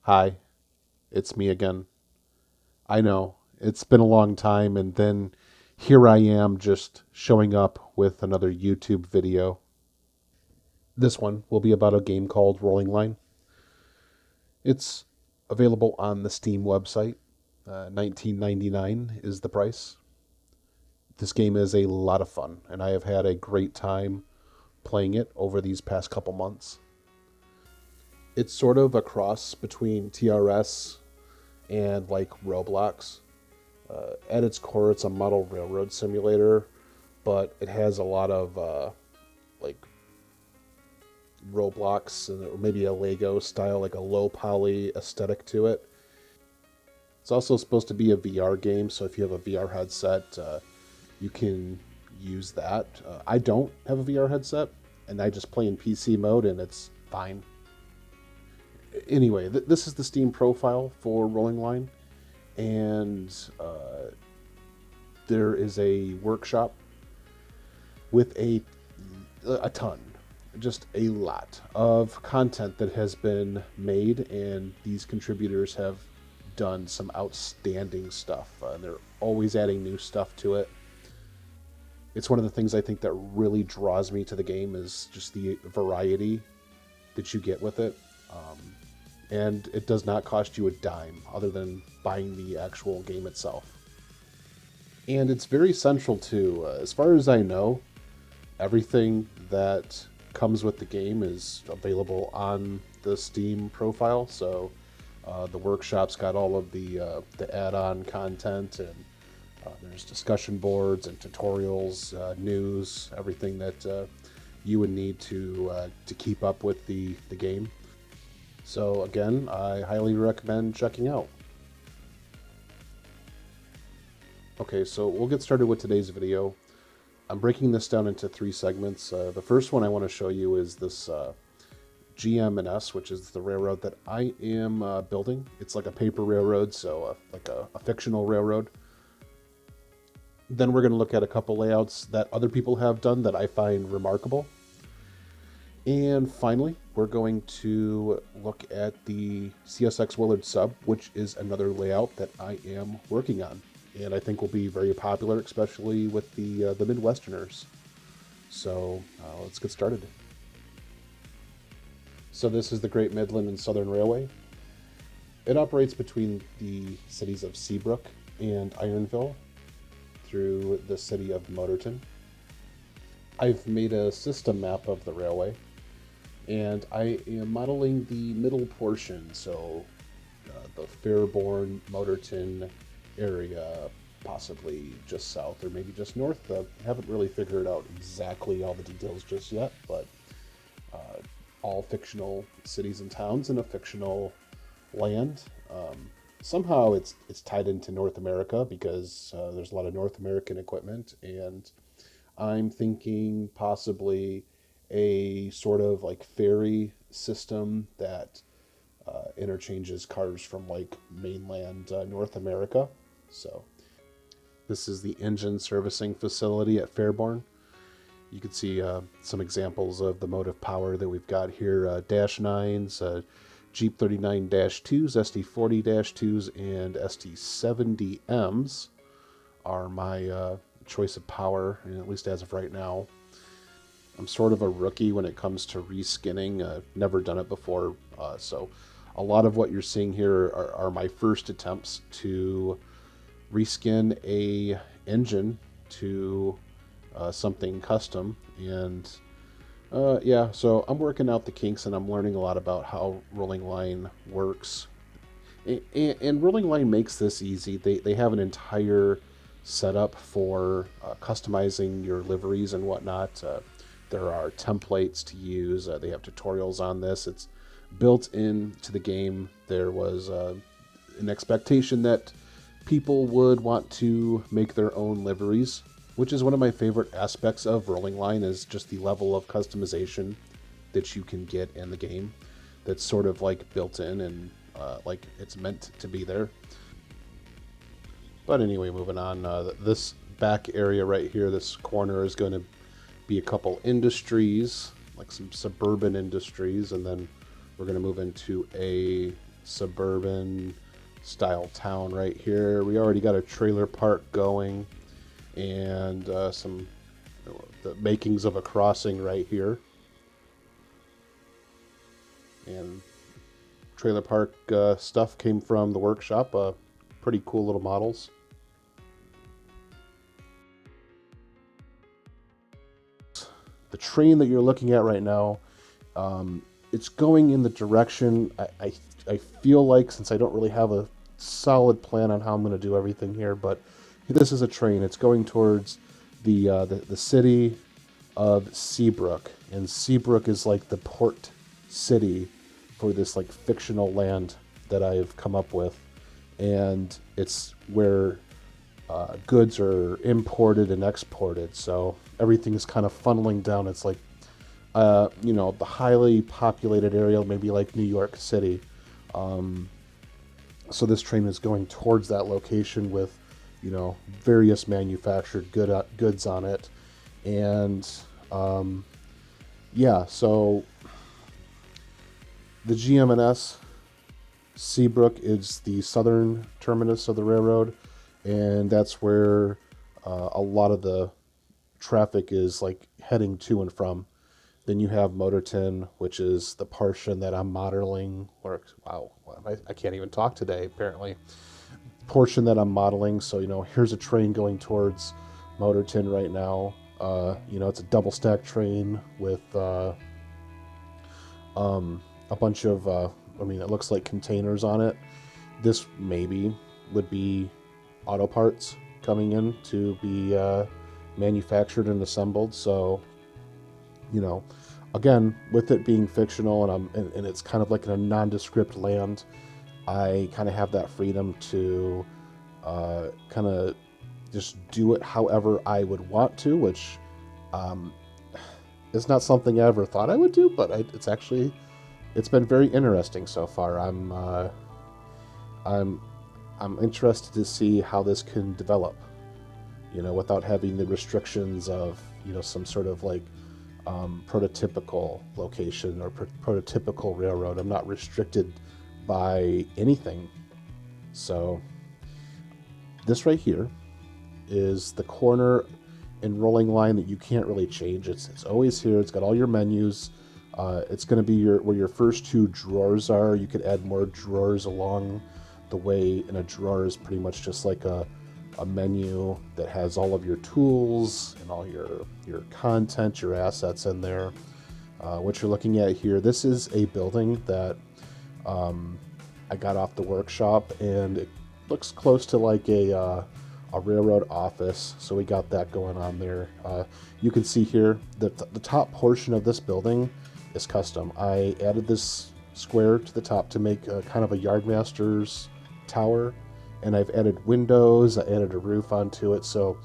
Hi, it's me again. I know, it's been a long time, and then here I am just showing up with another YouTube video. This one will be about a game called Rolling Line. It's available on the Steam website. 19.99 is the price. This game is a lot of fun, and I have had a great time playing it over these past couple months. It's sort of a cross between TRS and like Roblox. At its core, it's a model railroad simulator, but it has a lot of like Roblox or maybe a Lego style, like a low poly aesthetic to it. It's also supposed to be a VR game, so if you have a VR headset, you can use that. I don't have a VR headset, and I just play in PC mode, and it's fine. Anyway, this is the Steam profile for Rolling Line, and there is a workshop with a ton, just a lot of content that has been made, and these contributors have done some outstanding stuff. They're always adding new stuff to it. It's one of the things I think that really draws me to the game is just the variety that you get with it. And it does not cost you a dime other than buying the actual game itself. And it's very central to, as far as I know, everything that comes with the game is available on the Steam profile. So the workshop's got all of the add-on content, and there's discussion boards and tutorials, news, everything that you would need to keep up with the game. So again, I highly recommend checking out. Okay, so we'll get started with today's video. I'm breaking this down into three segments. The first one I want to show you is this GM&S, which is the railroad that I am building. It's like a paper railroad, so like a fictional railroad. Then we're going to look at a couple layouts that other people have done that I find remarkable. And finally, we're going to look at the CSX Willard sub, which is another layout that I am working on, and I think will be very popular, especially with the Midwesterners. So let's get started. So this is the Great Midland and Southern Railway. It operates between the cities of Seabrook and Ironville through the city of Motorton. I've made a system map of the railway, and I am modeling the middle portion, so the Fairborn, Motorton area, possibly just south or maybe just north. I haven't really figured out exactly all the details just yet, but all fictional cities and towns in a fictional land. Somehow it's tied into North America because there's a lot of North American equipment, and I'm thinking possibly a sort of like ferry system that interchanges cars from like mainland North America. So this is the engine servicing facility at Fairborn. You can see some examples of the motive power that we've got here. Dash 9s, Jeep 39-2s, SD40-2s, and ST70Ms are my choice of power, and at least as of right now. I'm sort of a rookie when it comes to reskinning. Never done it before, so a lot of what you're seeing here are my first attempts to reskin a engine to something custom, and yeah, so I'm working out the kinks, and I'm learning a lot about how Rolling Line works. And Rolling Line makes this easy. They have an entire setup for customizing your liveries and whatnot. There are templates to use. They have tutorials on this. It's built into the game. There was an expectation that people would want to make their own liveries, which is one of my favorite aspects of Rolling Line, is just the level of customization that you can get in the game that's sort of like built in and like it's meant to be there. But anyway, moving on, this back area right here, this corner, is going to be a couple industries, like some suburban industries, and then we're going to move into a suburban style town right here. We already got a trailer park going, and the makings of a crossing right here. And trailer park stuff came from the workshop. Pretty cool little models. The train that you're looking at right now, it's going in the direction I feel like, since I don't really have a solid plan on how I'm going to do everything here, but this is a train. It's going towards the city of Seabrook, and Seabrook is like the port city for this like fictional land that I've come up with, and it's where goods are imported and exported. So everything is kind of funneling down. It's like the highly populated area, maybe like New York City. So this train is going towards that location with, various manufactured goods on it. And, so the GM&S Seabrook is the southern terminus of the railroad. And that's where a lot of the traffic is like heading to and from. Then you have Motorton, which is the portion that I'm modeling. I can't even talk today, apparently. Portion that I'm modeling. So, here's a train going towards Motorton right now. It's a double stack train with a bunch of, it looks like containers on it. This maybe would be auto parts coming in to be manufactured and assembled. So, again, with it being fictional and it's kind of like in a nondescript land, I kind of have that freedom to kind of just do it however I would want to, which is not something I ever thought I would do, but it's been very interesting so far. I'm interested to see how this can develop, without having the restrictions of, some sort of like prototypical location or prototypical railroad. I'm not restricted by anything. So this right here is the corner and rolling line that you can't really change. It's always here. It's got all your menus. It's going to be where your first two drawers are. You could add more drawers along the way, and a drawer is pretty much just like a menu that has all of your tools and all your content, your assets in there. What you're looking at here, this is a building that I got off the workshop, and it looks close to like a railroad office, so we got that going on there. You can see here that the top portion of this building is custom. I added this square to the top to make a kind of a yardmaster's tower, and I've added windows, I added a roof onto it. So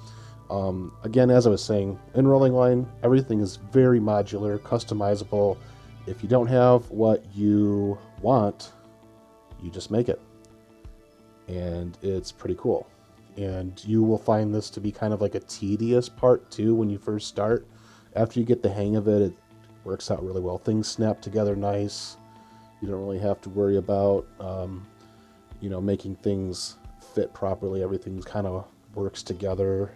again, as I was saying, in Rolling Line, everything is very modular, customizable. If you don't have what you want, you just make it, and it's pretty cool. And you will find this to be kind of like a tedious part too when you first start. After you get the hang of it, it works out really well. Things snap together nice. You don't really have to worry about making things fit properly. Everything kind of works together.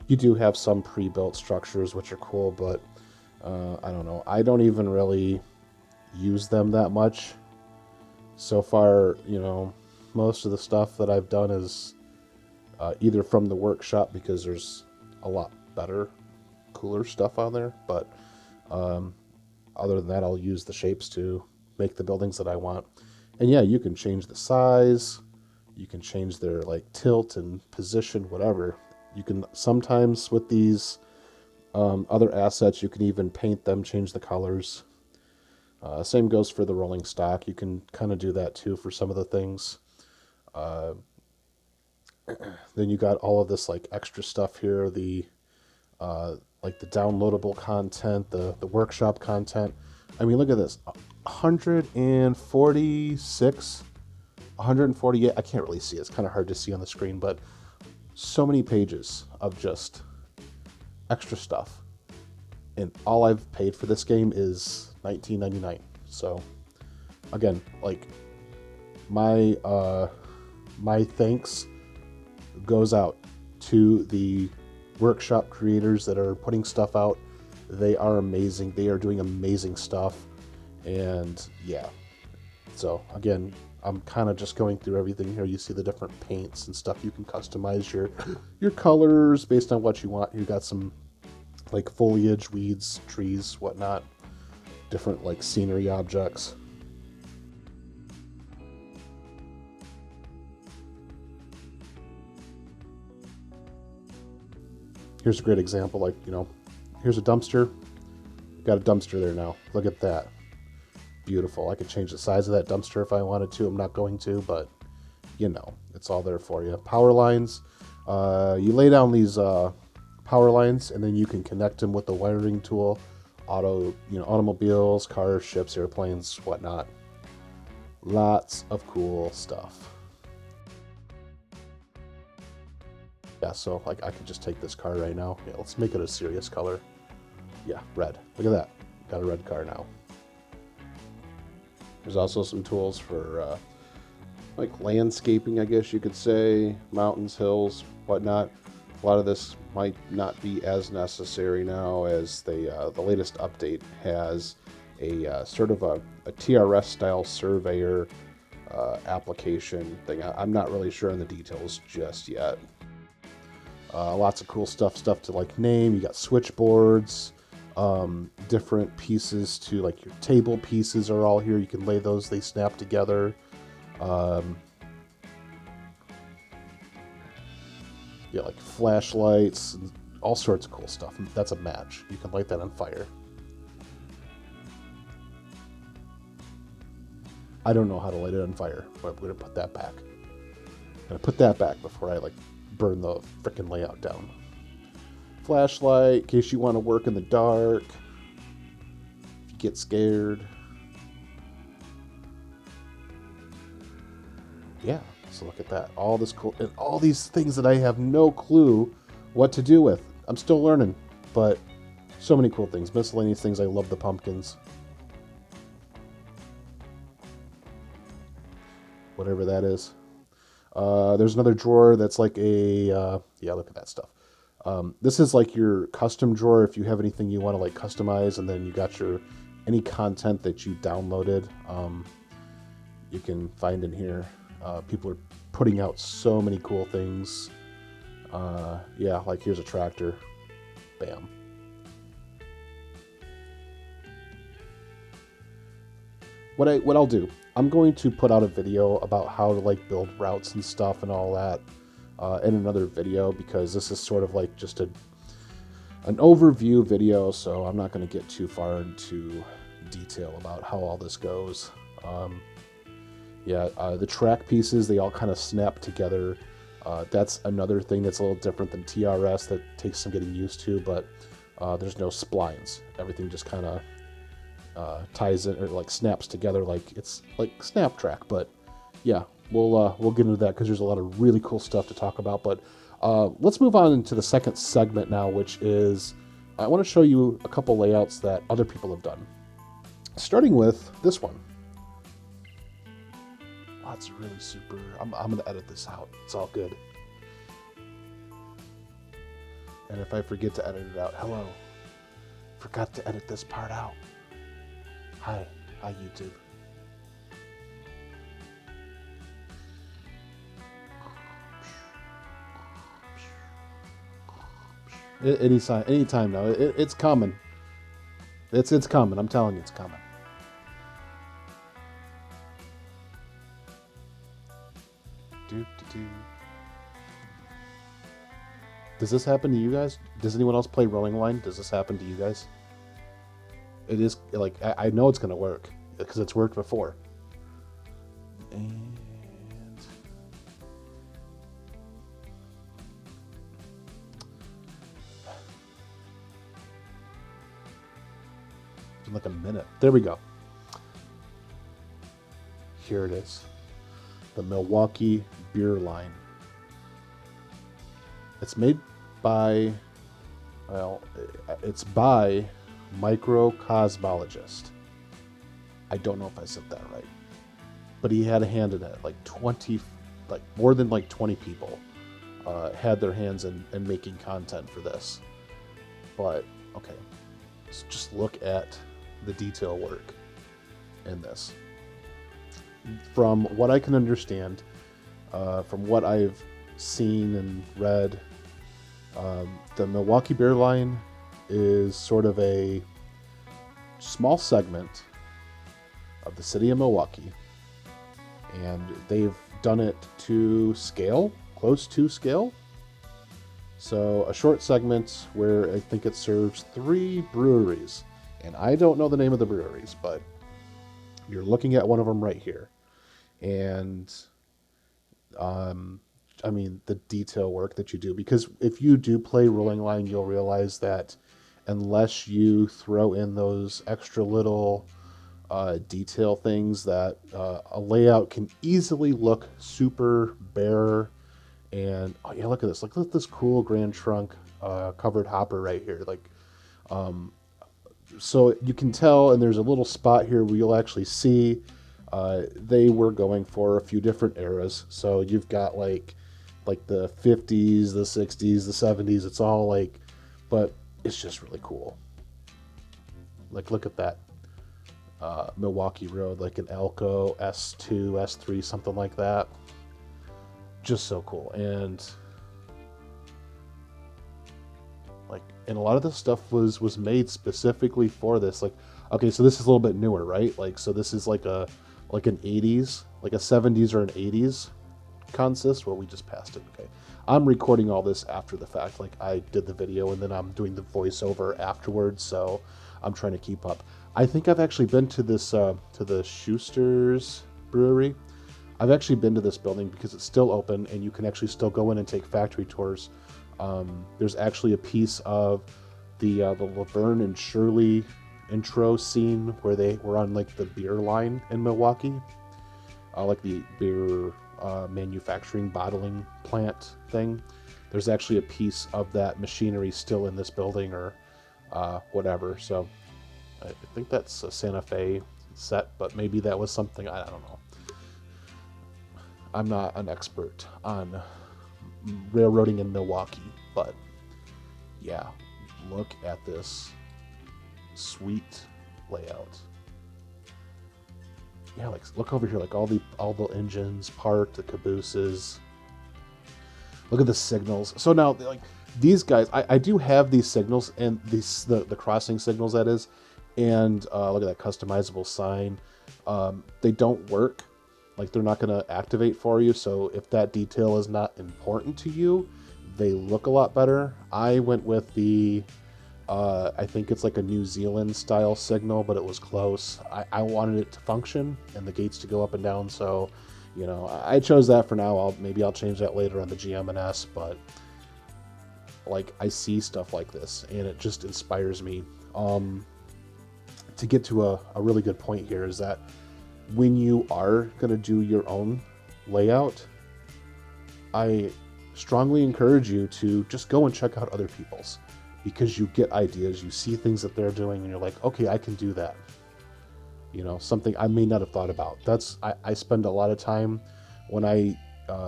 You do have some pre-built structures which are cool, but I don't know. I don't even really use them that much. So far, most of the stuff that I've done is either from the workshop, because there's a lot better, cooler stuff on there. But other than that, I'll use the shapes to make the buildings that I want. And yeah, you can change the size. You can change their like tilt and position, whatever. You can sometimes with these other assets, you can even paint them, change the colors. Same goes for the rolling stock. You can kind of do that too for some of the things. Then you got all of this like extra stuff here, the like the downloadable content, the workshop content. I mean, look at this, 148. I can't really see it. It's kind of hard to see on the screen, but so many pages of just extra stuff. And all I've paid for this game is $19.99. So again, like my thanks goes out to the workshop creators that are putting stuff out. They are amazing. They are doing amazing stuff. And yeah, so again, I'm kind of just going through everything here. You see the different paints and stuff. You can customize your colors based on what you want. You got some like foliage, weeds, trees, whatnot, different like scenery objects. Here's a great example, like, you know, here's a dumpster. Got a dumpster there now. Look at that. Beautiful. I could change the size of that dumpster if I wanted to. I'm not going to, but you know, it's all there for you. Power lines. You lay down these power lines, and then you can connect them with the wiring tool. Automobiles, cars, ships, airplanes, whatnot. Lots of cool stuff. Yeah, so like I could just take this car right now. Yeah, let's make it a serious color. Yeah, red. Look at that. Got a red car now. There's also some tools for like landscaping, I guess you could say, mountains, hills, whatnot. A lot of this might not be as necessary now, as the latest update has a sort of a TRS style surveyor application thing. I'm not really sure on the details just yet. Lots of cool stuff to like name. You got switchboards, different pieces to like your table pieces are all here. You can lay those, they snap together. Yeah, like flashlights and all sorts of cool stuff. That's a match. You can light that on fire. I don't know how to light it on fire, but I'm going to put that back. I'm going to put that back before I like burn the frickin' layout down. Flashlight in case you want to work in the dark. If you get scared. Yeah, so look at that. All this cool, and all these things that I have no clue what to do with. I'm still learning, but so many cool things. Miscellaneous things. I love the pumpkins. Whatever that is. There's another drawer that's like a, yeah, look at that stuff. This is like your custom drawer if you have anything you want to like customize, and then you got your, any content that you downloaded, you can find in here. People are putting out so many cool things. Yeah, like here's a tractor. Bam. What I'll do, I'm going to put out a video about how to like build routes and stuff and all that in another video, because this is sort of like just an overview video, so I'm not going to get too far into detail about how all this goes. Yeah, the track pieces, they all kind of snap together. That's another thing that's a little different than TRS that takes some getting used to, but there's no splines. Everything just kind of ties in, or like snaps together like it's like SnapTrack. But yeah, we'll get into that because there's a lot of really cool stuff to talk about. But let's move on into the second segment now, which is I want to show you a couple layouts that other people have done. Starting with this one. Oh, it's really super. I'm gonna edit this out. It's all good. And if I forget to edit it out, hello. Forgot to edit this part out. Hi YouTube. Anytime now. It's coming. It's coming. I'm telling you, it's coming. Does this happen to you guys? Does anyone else play Rolling Line? Does this happen to you guys? It is like I know it's gonna work because it's worked before. And in like a minute. There we go. Here it is. The Milwaukee Beer Line. It's made by, well, it's by Microcosmologist. I don't know if I said that right. but he had a hand in it. Like 20, like more than like 20 people had their hands in making content for this. But okay, so just look at the detail work in this. From what I can understand, from what I've seen and read, the Milwaukee Beer Line is sort of a small segment of the city of Milwaukee, and they've done it to scale, close to scale. So a short segment where I think it serves 3 breweries, and I don't know the name of the breweries, but you're looking at one of them right here. And I mean, the detail work that you do, because if you do play Rolling Line, you'll realize that unless you throw in those extra little detail things, that a layout can easily look super bare. And oh yeah, look at this! Look at this cool Grand Trunk covered hopper right here. Like, so you can tell, and there's a little spot here where you'll actually see they were going for a few different eras. So you've got like the 50s, the 60s, the 70s. It's all like, but it's just really cool. Like, look at that Milwaukee Road, like an Elko S2, S3, something like that. Just so cool. And like, and a lot of this stuff was made specifically for this. Like, okay, so this is a little bit newer, right? Like, so this is like an 80s, like a 70s or an 80s consist. Well, we just passed it. Okay, I'm recording all this after the fact. Like, I did the video and then I'm doing the voiceover afterwards, so I'm trying to keep up. I think I've actually been to this to the Schuster's Brewery. I've actually been to this building because it's still open and you can actually still go in and take factory tours. There's actually a piece of the Laverne and Shirley intro scene where they were on like the beer line in Milwaukee, like the beer manufacturing bottling plant thing. There's actually a piece of that machinery still in this building, or whatever. So I think that's a Santa Fe set, but maybe that was something, I don't know. I'm not an expert on railroading in Milwaukee, but yeah, look at this sweet layout. Yeah, like look over here, like all the engines parked, the cabooses. Look at the signals. So now, like these guys, I do have these signals, and these the crossing signals, that is, and look at that customizable sign. They don't work. Like, they're not going to activate for you, so if that detail is not important to you, they look a lot better. I went with the, I think it's like a New Zealand style signal, but it was close. I wanted it to function and the gates to go up and down, so, you know, I chose that for now. Maybe I'll change that later on the GM&S, but, like, I see stuff like this, and it just inspires me. To get to a really good point here is that when you are going to do your own layout, I strongly encourage you to just go and check out other people's, because you get ideas, you see things that they're doing, and you're like, okay, I can do that. You know, something I may not have thought about. I spend a lot of time when I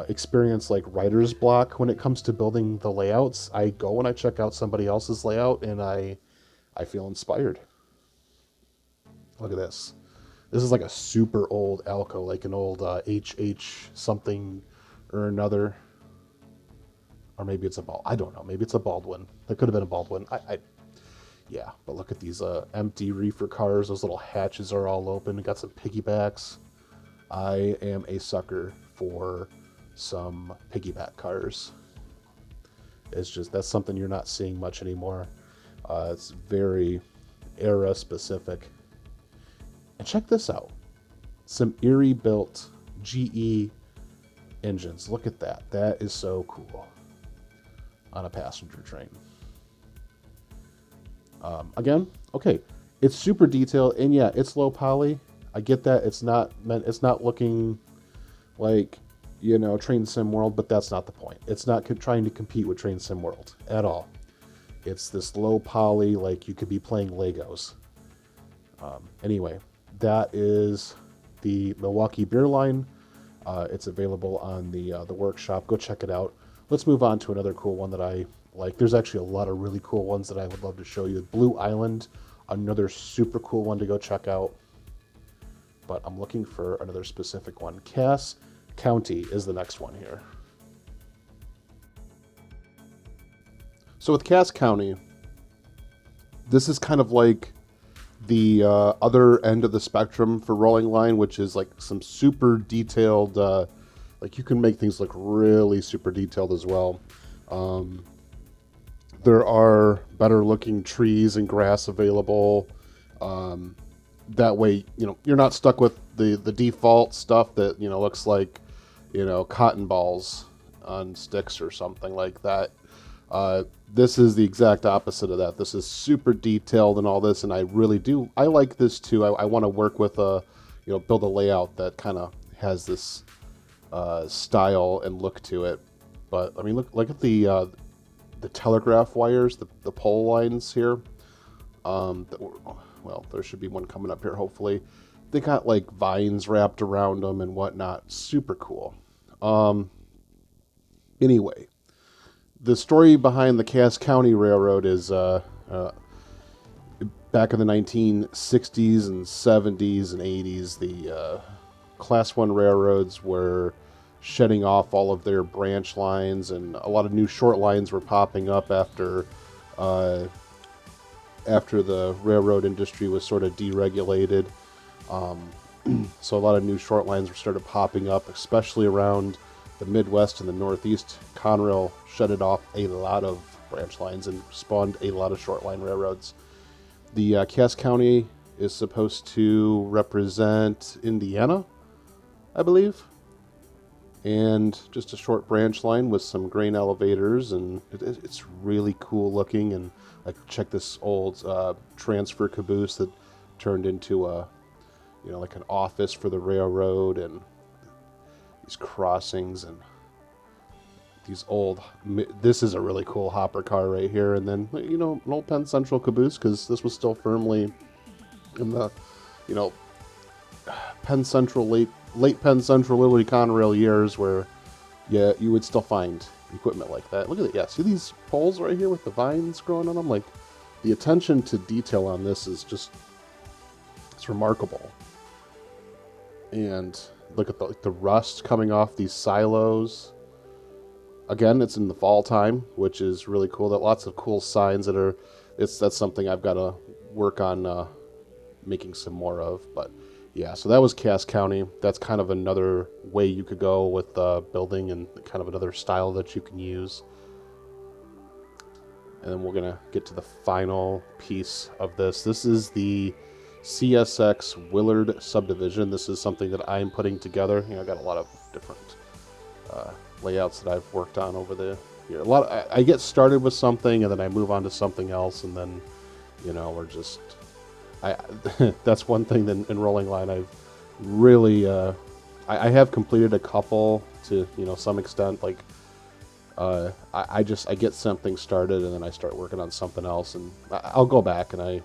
experience like writer's block when it comes to building the layouts. I go and I check out somebody else's layout, and I feel inspired. Look at this. This is like a super old Alco, like an old HH something or another. Or maybe it's I don't know. Maybe it's a Baldwin. That could have been a Baldwin. Yeah, but look at these empty reefer cars. Those little hatches are all open. Got some piggybacks. I am a sucker for some piggyback cars. It's just, that's something you're not seeing much anymore. It's very era specific. And check this out. Some Erie built GE engines. Look at that. That is so cool. On a passenger train. Again, okay. It's super detailed, and yeah, it's low poly. I get that. It's not looking like, you know, Train Sim World, but that's not the point. It's not trying to compete with Train Sim World at all. It's this low poly, like you could be playing Legos. Anyway, that is the Milwaukee Beer Line. It's available on the workshop. Go check it out. Let's move on to another cool one that I like. There's actually a lot of really cool ones that I would love to show you. Blue Island, another super cool one to go check out. But I'm looking for another specific one. Cass County is the next one here. So with Cass County, this is kind of like the other end of the spectrum for Rolling Line, which is like some super detailed, like you can make things look really super detailed as well. There are better looking trees and grass available. That way, you're not stuck with the default stuff that, looks like, cotton balls on sticks or something like that. This is the exact opposite of that. This is super detailed and all this, and I like this too. I want to work with build a layout that kind of has this style and look to it. But I mean, look at the telegraph wires, the pole lines here. Well, there should be one coming up here, hopefully. They got like vines wrapped around them and whatnot. Super cool. Anyway, the story behind the Cass County Railroad is back in the 1960s and 70s and 80s, the Class 1 railroads were shedding off all of their branch lines, and a lot of new short lines were popping up after the railroad industry was sort of deregulated. So a lot of new short lines were started popping up, especially around the Midwest and the Northeast. Conrail shedded off a lot of branch lines and spawned a lot of short line railroads. The Cass County is supposed to represent Indiana, I believe, and just a short branch line with some grain elevators, and it's really cool looking. And like, check this old transfer caboose that turned into a like an office for the railroad, and these crossings and these this is a really cool hopper car right here. And then an old Penn Central caboose, because this was still firmly in the Penn Central late Penn Central Liberty Conrail years, where you would still find equipment like that. Look at it. Yeah, see these poles right here with the vines growing on them? Like, the attention to detail on this is just, it's remarkable. And look at the rust coming off these silos. Again, it's in the fall time, which is really cool. That lots of cool signs that's something I've got to work on making some more of. But yeah, so that was Cass County. That's kind of another way you could go with building, and kind of another style that you can use. And then we're going to get to the final piece of this. This is the CSX Willard subdivision. This is something that I'm putting together. I've got a lot of different layouts that I've worked on over the year. I get started with something, and then I move on to something else, and then we're just... that's one thing that in Rolling Line I've really I have completed a couple to some extent. Like I get something started, and then I start working on something else, and I'll go back and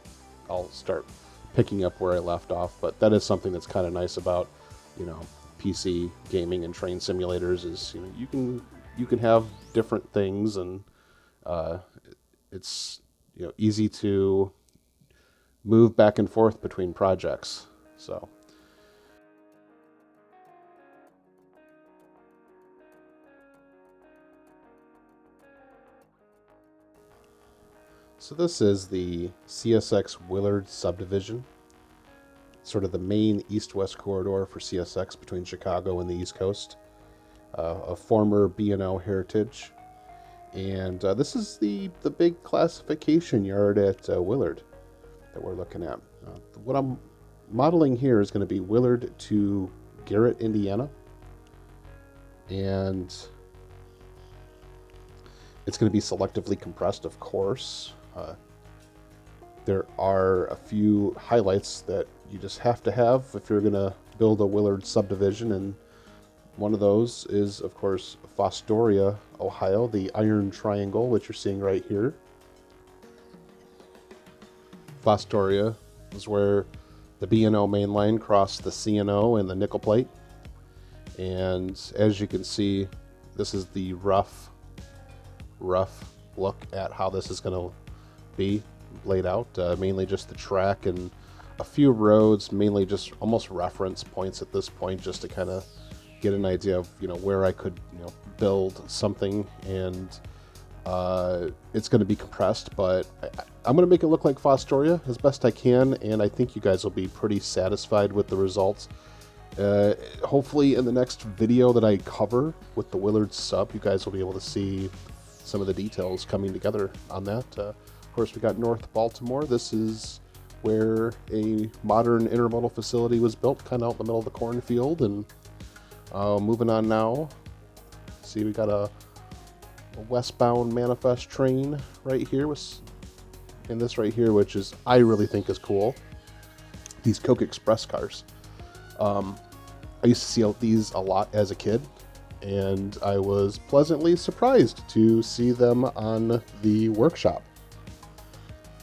I'll start picking up where I left off. But that is something that's kind of nice about PC gaming and train simulators, is you can have different things, and it's easy to move back and forth between projects. So this is the CSX Willard subdivision, sort of the main east-west corridor for CSX between Chicago and the East Coast, a former B&O heritage. And this is the big classification yard at Willard that we're looking at. What I'm modeling here is going to be Willard to Garrett, Indiana, and it's going to be selectively compressed, of course. There are a few highlights that you just have to have if you're going to build a Willard subdivision, and one of those is, of course, Fostoria, Ohio, the Iron Triangle, which you're seeing right here. Fostoria is where The B&O main line crossed the C&O and the nickel plate. And as you can see, this is the rough look at how this is going to be laid out. Mainly just the track and a few roads, mainly just almost reference points at this point, just to kind of get an idea of, you know, where I could, you know, build something. And it's going to be compressed, but I'm going to make it look like Fostoria as best I can, and I think you guys will be pretty satisfied with the results. Hopefully in the next video that I cover with the Willard sub, you guys will be able to see some of the details coming together on that. Of course, we got North Baltimore. This is where a modern intermodal facility was built, kind of out in the middle of the cornfield. And moving on now, see, we got a westbound manifest train right here, and this right here, which is, I really think is cool. These Coke Express cars. I used to see these a lot as a kid, and I was pleasantly surprised to see them on the workshop.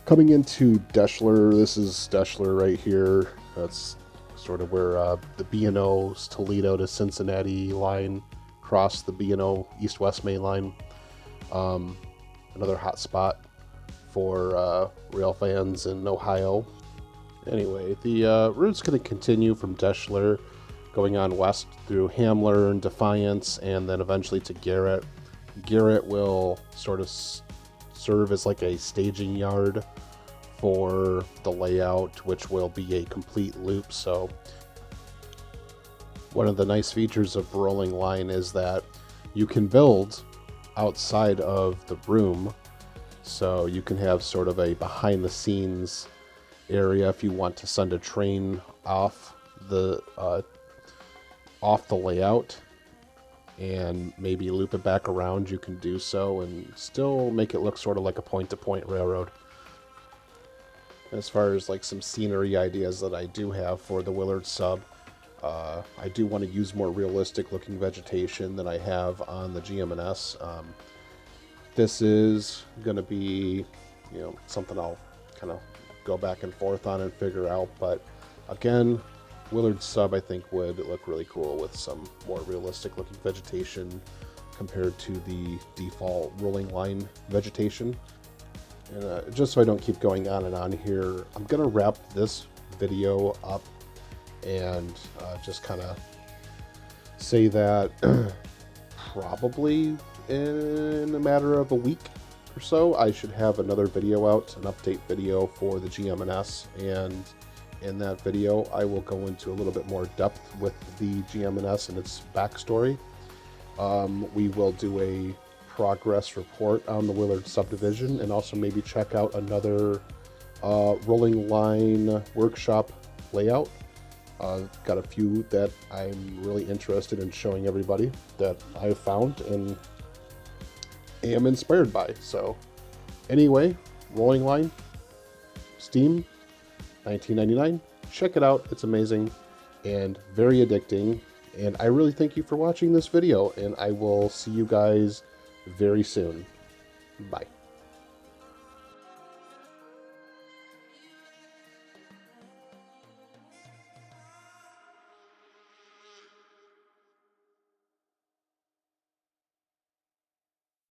Coming into Deschler, this is Deschler right here. That's sort of where the B&O's Toledo to Cincinnati line crossed the B&O east-west main line. Another hot spot for rail fans in Ohio. Anyway, the route's going to continue from Deschler, going on west through Hamler and Defiance, and then eventually to Garrett. Garrett will sort of serve as like a staging yard for the layout, which will be a complete loop. So one of the nice features of rolling line is that you can build outside of the room, so you can have sort of a behind the scenes area if you want to send a train off the layout and maybe loop it back around. You can do so and still make it look sort of like a point-to-point railroad. As far as like some scenery ideas that I do have for the Willard sub, I do want to use more realistic looking vegetation than I have on the GM&S. This is going to be, you know, something I'll kind of go back and forth on and figure out. But again, Willard sub I think would look really cool with some more realistic looking vegetation compared to the default rolling line vegetation. And just so I don't keep going on and on here, I'm going to wrap this video up and just kind of say that probably in a matter of a week or so, I should have another video out, an update video for the GM&S, and in that video I will go into a little bit more depth with the GM&S and its backstory. We will do a progress report on the Willard subdivision, and also maybe check out another rolling line workshop layout. Got a few that I'm really interested in showing everybody that I've found and am inspired by. So anyway, rolling line, Steam, $19.99. Check it out. It's amazing and very addicting. And I really thank you for watching this video, and I will see you guys very soon. Bye.